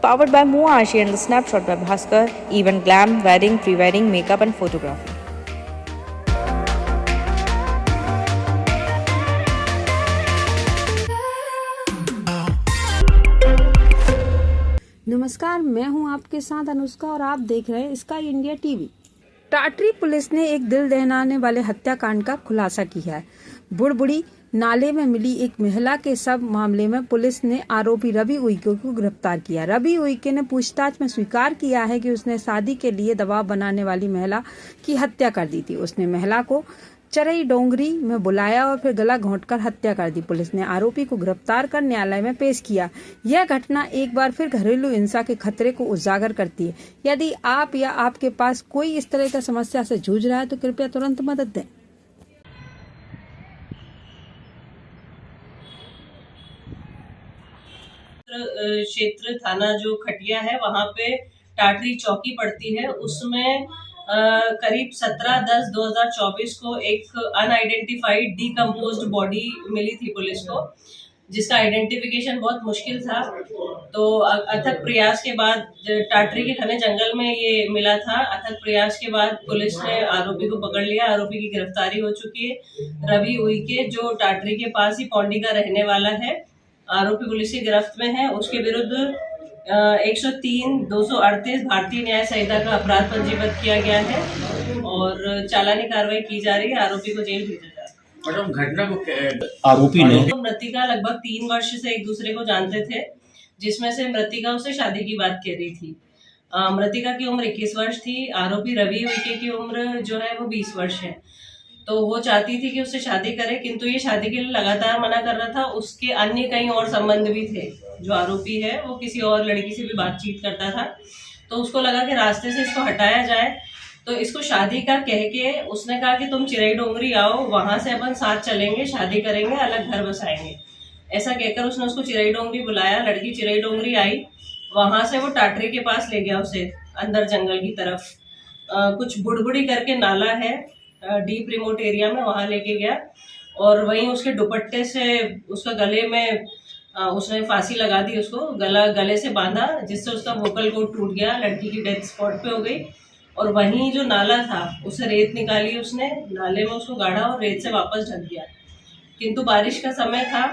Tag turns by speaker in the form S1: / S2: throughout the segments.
S1: Powered by Muashi and the Snapshot by Bhaskar, Event Glam, Wedding, Pre-Wedding, Makeup and Photography.
S2: नमस्कार, मैं हूं आपके साथ अनुष्का और आप देख रहे हैं स्काई इंडिया टीवी। टाटरी पुलिस ने एक दिल दहलाने वाले हत्याकांड का खुलासा किया है। बुड़बुड़ी नाले में मिली एक महिला के शव मामले में पुलिस ने आरोपी रवि उइके को गिरफ्तार किया। रवि उइके ने पूछताछ में स्वीकार किया है कि उसने शादी के लिए दबाव बनाने वाली महिला की हत्या कर दी थी। उसने महिला को चरई डोंगरी में बुलाया और फिर गला घोंटकर हत्या कर दी। पुलिस ने आरोपी को गिरफ्तार कर न्यायालय में पेश किया। यह घटना एक बार फिर घरेलू हिंसा के खतरे को उजागर करती है। यदि आप या आपके पास कोई इस तरह की समस्या से जूझ रहा है तो कृपया तुरंत मदद दें।
S3: क्षेत्र थाना जो खटिया है वहाँ पे टाटरी चौकी पड़ती है, उसमें करीब 17/10/2024 को एक अनआइडेंटिफाइड डीकम्पोज्ड बॉडी मिली थी पुलिस को, जिसका आइडेंटिफिकेशन बहुत मुश्किल था। तो अथक प्रयास के बाद टाटरी के घने जंगल में ये मिला था। अथक प्रयास के बाद पुलिस ने आरोपी को पकड़ लिया। आरोपी की गिरफ्तारी हो चुकी है। रवि उइके जो टाटरी के पास ही पौंडी का रहने वाला है, आरोपी पुलिस की गिरफ्त में है। उसके विरुद्ध 103, 238 भारतीय न्याय संहिता का अपराध पंजीबद्ध किया गया है और चालानी कार्रवाई की जा रही है। आरोपी को जेल भेजा जा रहा है।
S4: मैडम, घटना को आरोपी ने
S3: मृतिका लगभग 3 वर्ष से एक दूसरे को जानते थे, जिसमें से मृतिका उससे शादी की बात कह रही थी। मृतिका की उम्र 21 वर्ष थी। आरोपी रवि उइके की उम्र जो है वो 20 वर्ष है। तो वो चाहती थी कि उससे शादी करे, किंतु ये शादी के लिए लगातार मना कर रहा था। उसके अन्य कई और संबंध भी थे। जो आरोपी है वो किसी और लड़की से भी बातचीत करता था, तो उसको लगा कि रास्ते से इसको हटाया जाए। तो इसको शादी का कह के उसने कहा कि तुम चिरई डोंगरी आओ, वहां से अपन साथ चलेंगे, शादी करेंगे, अलग घर बसाएंगे। ऐसा कहकर उसने उसको चिरई डोंगरी बुलाया। लड़की चिरई डोंगरी आई। वहां से वो टाटरी के पास ले गया उसे, अंदर जंगल की तरफ। कुछ बुड़बुड़ी करके नाला है डीप रिमोट एरिया में, वहां लेके गया और वहीं उसके दुपट्टे से उसका गले में उसने फांसी लगा दी। उसको गले से बांधा, जिससे उसका वोकल कोड टूट गया। लड़की की डेथ स्पॉट पे हो गई। और वहीं जो नाला था उससे रेत निकाली उसने, नाले में उसको गाड़ा और रेत से वापस ढक दिया। किंतु बारिश का समय था,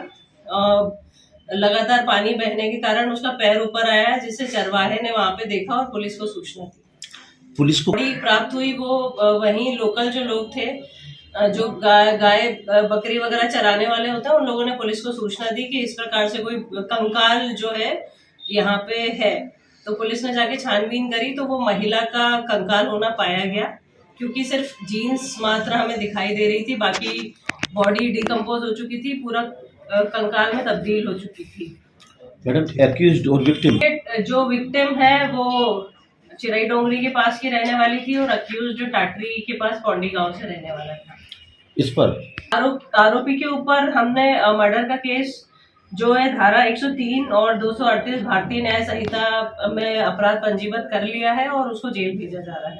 S3: लगातार पानी बहने के कारण उसका पैर ऊपर आया, जिससे चरवाहे ने वहां पे देखा और पुलिस को सूचना दी।
S4: पुलिस को
S3: प्राप्त हुई। वो वहीं लोकल जो लोग थे, जो गाय बकरी वगैरह चराने वाले होते हैं, उन लोगों ने पुलिस को सूचना दी कि इस प्रकार से कोई कंकाल जो है यहाँ पे है। तो पुलिस ने जाके छानबीन करी तो वो महिला का कंकाल होना पाया गया, क्योंकि सिर्फ जीन्स मात्र हमें दिखाई दे रही थी, बाकी बॉडी डिकम्पोज हो चुकी थी, पूरा कंकाल में तब्दील हो चुकी थी।
S4: मैडम, एक्यूज्ड और विक्टिम
S3: जो विक्टिम है वो चिरई डोंगरी के पास की रहने वाली थी और अक्यूज जो टाटरी के पास पौंडी गांव से रहने वाला था।
S4: इस पर
S3: आरोपी के ऊपर हमने मर्डर का केस जो है धारा 103 और 238 भारतीय न्याय संहिता में अपराध पंजीबद्ध कर लिया है और उसको जेल भेजा जा रहा है।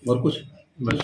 S4: और कुछ बस